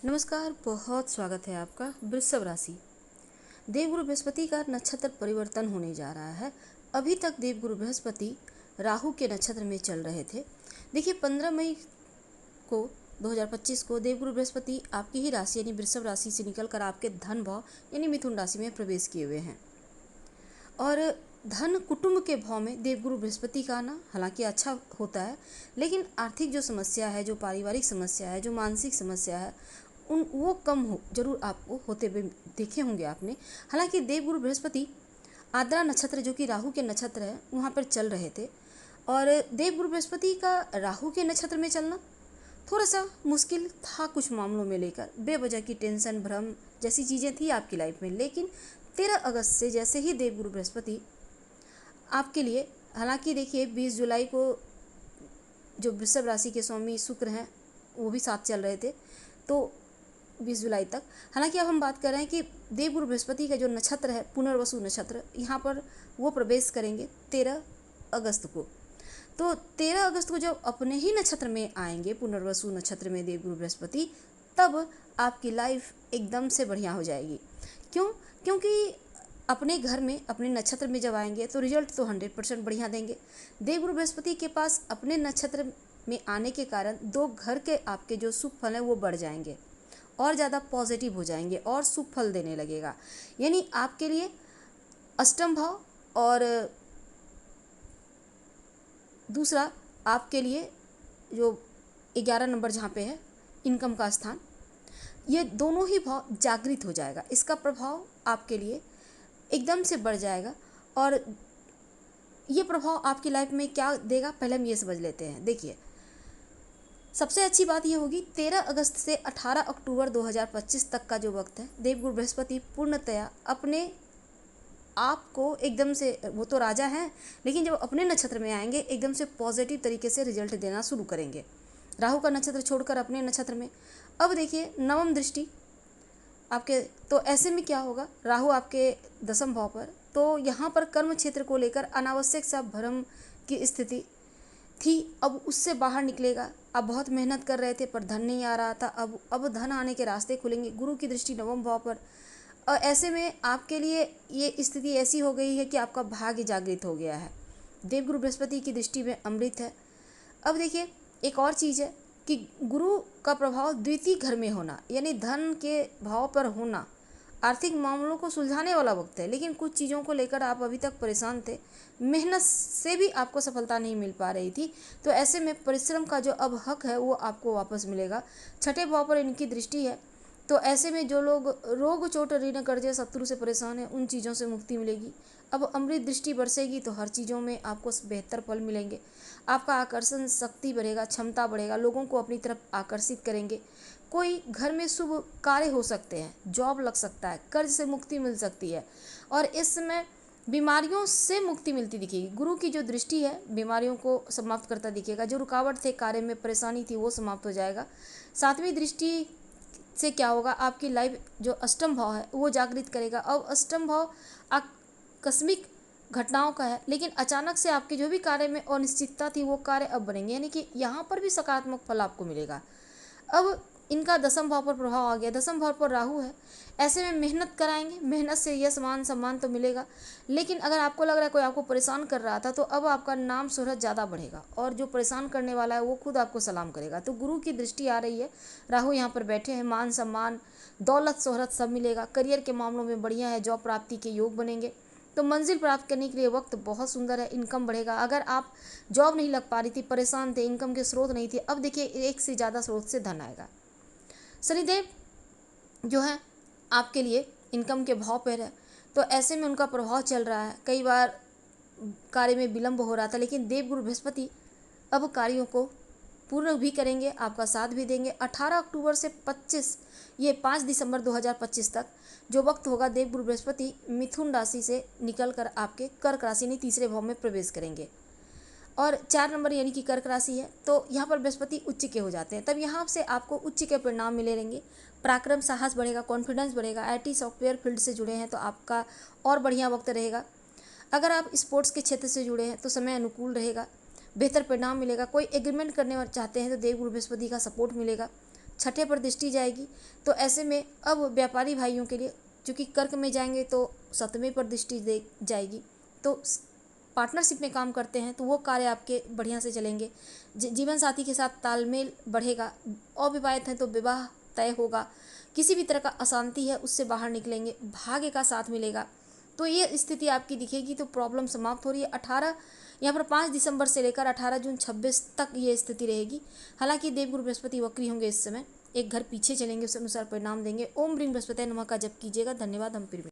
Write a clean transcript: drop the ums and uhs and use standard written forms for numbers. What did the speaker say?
नमस्कार, बहुत स्वागत है आपका। वृषभ राशि, देवगुरु बृहस्पति का नक्षत्र परिवर्तन होने जा रहा है। अभी तक देवगुरु बृहस्पति राहु के नक्षत्र में चल रहे थे। देखिए 15 मई को 2025 को देवगुरु बृहस्पति आपकी ही राशि यानी वृषभ राशि से निकलकर आपके धन भाव यानी मिथुन राशि में प्रवेश किए हुए हैं। और धन कुटुंब के भाव में देवगुरु बृहस्पति का आना हालांकि अच्छा होता है, लेकिन आर्थिक जो समस्या है, जो पारिवारिक समस्या है, जो मानसिक समस्या है, वो कम हो जरूर आपको होते हुए देखे होंगे आपने। हालांकि देवगुरु बृहस्पति आद्रा नक्षत्र जो कि राहु के नक्षत्र है वहाँ पर चल रहे थे, और देवगुरु बृहस्पति का राहु के नक्षत्र में चलना थोड़ा सा मुश्किल था कुछ मामलों में लेकर। बेवजह की टेंशन, भ्रम जैसी चीज़ें थी आपकी लाइफ में। लेकिन 13 अगस्त से जैसे ही देवगुरु बृहस्पति आपके लिए, हालांकि देखिए 20 जुलाई को जो वृषभ राशि के स्वामी शुक्र हैं वो भी साथ चल रहे थे, तो 20 जुलाई तक। हालांकि अब हम बात कर रहे हैं कि देवगुरु बृहस्पति का जो नक्षत्र है पुनर्वसु नक्षत्र, यहाँ पर वो प्रवेश करेंगे 13 अगस्त को। तो 13 अगस्त को जब अपने ही नक्षत्र में आएंगे, पुनर्वसु नक्षत्र में देवगुरु बृहस्पति, तब आपकी लाइफ एकदम से बढ़िया हो जाएगी। क्यों? क्योंकि अपने घर में, अपने नक्षत्र में जब आएंगे तो रिजल्ट तो 100% बढ़िया देंगे। देवगुरु बृहस्पति के पास अपने नक्षत्र में आने के कारण दो घर के आपके जो शुभ फल हैं वो बढ़ जाएंगे और ज़्यादा पॉजिटिव हो जाएंगे और शुभ फल देने लगेगा। यानी आपके लिए अष्टम भाव और दूसरा आपके लिए जो 11 नंबर जहाँ पे है इनकम का स्थान, ये दोनों ही भाव जागृत हो जाएगा। इसका प्रभाव आपके लिए एकदम से बढ़ जाएगा। और ये प्रभाव आपकी लाइफ में क्या देगा, पहले हम ये समझ लेते हैं। देखिए सबसे अच्छी बात ये होगी 13 अगस्त से 18 अक्टूबर 2025 तक का जो वक्त है, देवगुरु बृहस्पति पूर्णतया अपने आप को एकदम से, वो तो राजा हैं लेकिन जब अपने नक्षत्र में आएंगे एकदम से पॉजिटिव तरीके से रिजल्ट देना शुरू करेंगे, राहु का नक्षत्र छोड़कर अपने नक्षत्र में। अब देखिए नवम दृष्टि आपके, तो ऐसे में क्या होगा, राहु आपके दसम भाव पर, तो यहाँ पर कर्म क्षेत्र को लेकर अनावश्यक सा भ्रम की स्थिति थी, अब उससे बाहर निकलेगा। आप बहुत मेहनत कर रहे थे पर धन नहीं आ रहा था, अब धन आने के रास्ते खुलेंगे। गुरु की दृष्टि नवम भाव पर, और ऐसे में आपके लिए ये स्थिति ऐसी हो गई है कि आपका भाग्य जागृत हो गया है। देवगुरु बृहस्पति की दृष्टि में अमृत है। अब देखिए एक और चीज़ है कि गुरु का प्रभाव द्वितीय घर में होना, यानी धन के भाव पर होना, आर्थिक मामलों को सुलझाने वाला वक्त है। लेकिन कुछ चीज़ों को लेकर आप अभी तक परेशान थे, मेहनत से भी आपको सफलता नहीं मिल पा रही थी, तो ऐसे में परिश्रम का जो अब हक है वो आपको वापस मिलेगा। छठे भाव पर इनकी दृष्टि है, तो ऐसे में जो लोग रोग, चोट, ऋण, कर्जे, शत्रु से परेशान हैं उन चीज़ों से मुक्ति मिलेगी। अब अमृत दृष्टि बरसेगी तो हर चीज़ों में आपको बेहतर फल मिलेंगे। आपका आकर्षण शक्ति बढ़ेगा, क्षमता बढ़ेगा, लोगों को अपनी तरफ आकर्षित करेंगे। कोई घर में शुभ कार्य हो सकते हैं, जॉब लग सकता है, कर्ज से मुक्ति मिल सकती है, और इस समय बीमारियों से मुक्ति मिलती दिखेगी। गुरु की जो दृष्टि है बीमारियों को समाप्त करता दिखेगा। जो रुकावट थे, कार्य में परेशानी थी, वो समाप्त हो जाएगा। सातवीं दृष्टि से क्या होगा, आपकी लाइफ जो अष्टम भाव है वो जागृत करेगा। अब अष्टम भाव आकस्मिक घटनाओं का है, लेकिन अचानक से आपके जो भी कार्य में अनिश्चितता थी वो कार्य अब बनेंगे, यानी कि यहाँ पर भी सकारात्मक फल आपको मिलेगा। अब इनका दसम भाव पर प्रभाव आ गया, दसम भाव पर राहु है। ऐसे में मेहनत कराएंगे, मेहनत से यश, मान, सम्मान तो मिलेगा। लेकिन अगर आपको लग रहा है कोई आपको परेशान कर रहा था, तो अब आपका नाम शोहरत ज़्यादा बढ़ेगा और जो परेशान करने वाला है वो खुद आपको सलाम करेगा। तो गुरु की दृष्टि आ रही है, राहु यहाँ पर बैठे हैं, मान, सम्मान, दौलत, शोहरत सब मिलेगा। करियर के मामलों में बढ़िया है, जॉब प्राप्ति के योग बनेंगे। तो मंजिल प्राप्त करने के लिए वक्त बहुत सुंदर है। इनकम बढ़ेगा। अगर आप जॉब नहीं लग पा रही थी, परेशान थे, इनकम के स्रोत नहीं थे, अब देखिए एक से ज़्यादा स्रोत से धन आएगा। शनिदेव जो है आपके लिए इनकम के भाव पर है, तो ऐसे में उनका प्रभाव चल रहा है। कई बार कार्य में विलंब हो रहा था, लेकिन देवगुरु बृहस्पति अब कार्यों को पूर्ण भी करेंगे, आपका साथ भी देंगे। 18 अक्टूबर से 5 दिसंबर 2025 तक जो वक्त होगा, देवगुरु बृहस्पति मिथुन राशि से निकलकर आपके कर्क राशि यानी तीसरे भाव में प्रवेश करेंगे, और 4 नंबर यानी कि कर्क राशि है, तो यहाँ पर बृहस्पति उच्च के हो जाते हैं। तब यहाँ से आपको उच्च के परिणाम मिले रहेंगे। पराक्रम, साहस बढ़ेगा, कॉन्फिडेंस बढ़ेगा। आईटी सॉफ्टवेयर फील्ड से जुड़े हैं तो आपका और बढ़िया वक्त रहेगा। अगर आप स्पोर्ट्स के क्षेत्र से जुड़े हैं तो समय अनुकूल रहेगा, बेहतर परिणाम मिलेगा। कोई एग्रीमेंट करने चाहते हैं तो देवगुरु बृहस्पति का सपोर्ट मिलेगा। छठे पर दृष्टि जाएगी। तो ऐसे में अब व्यापारी भाइयों के लिए, चूँकि कर्क में जाएंगे तो सप्तमी पर दृष्टि दे जाएगी, तो पार्टनरशिप में काम करते हैं तो वो कार्य आपके बढ़िया से चलेंगे। जीवन साथी के साथ तालमेल बढ़ेगा। अविवाहित हैं तो विवाह तय होगा। किसी भी तरह का अशांति है उससे बाहर निकलेंगे। भाग्य का साथ मिलेगा। तो ये स्थिति आपकी दिखेगी। तो प्रॉब्लम समाप्त हो रही है। 18 यहाँ पर 5 दिसंबर से लेकर 18 जून 26 तक ये स्थिति रहेगी। हालांकि देवगुरु बृहस्पति वक्री होंगे इस समय, एक घर पीछे चलेंगे, उस अनुसार परिणाम देंगे। ओम ह्रीं बृहस्पति नमः का जप कीजिएगा। धन्यवाद। हम फिर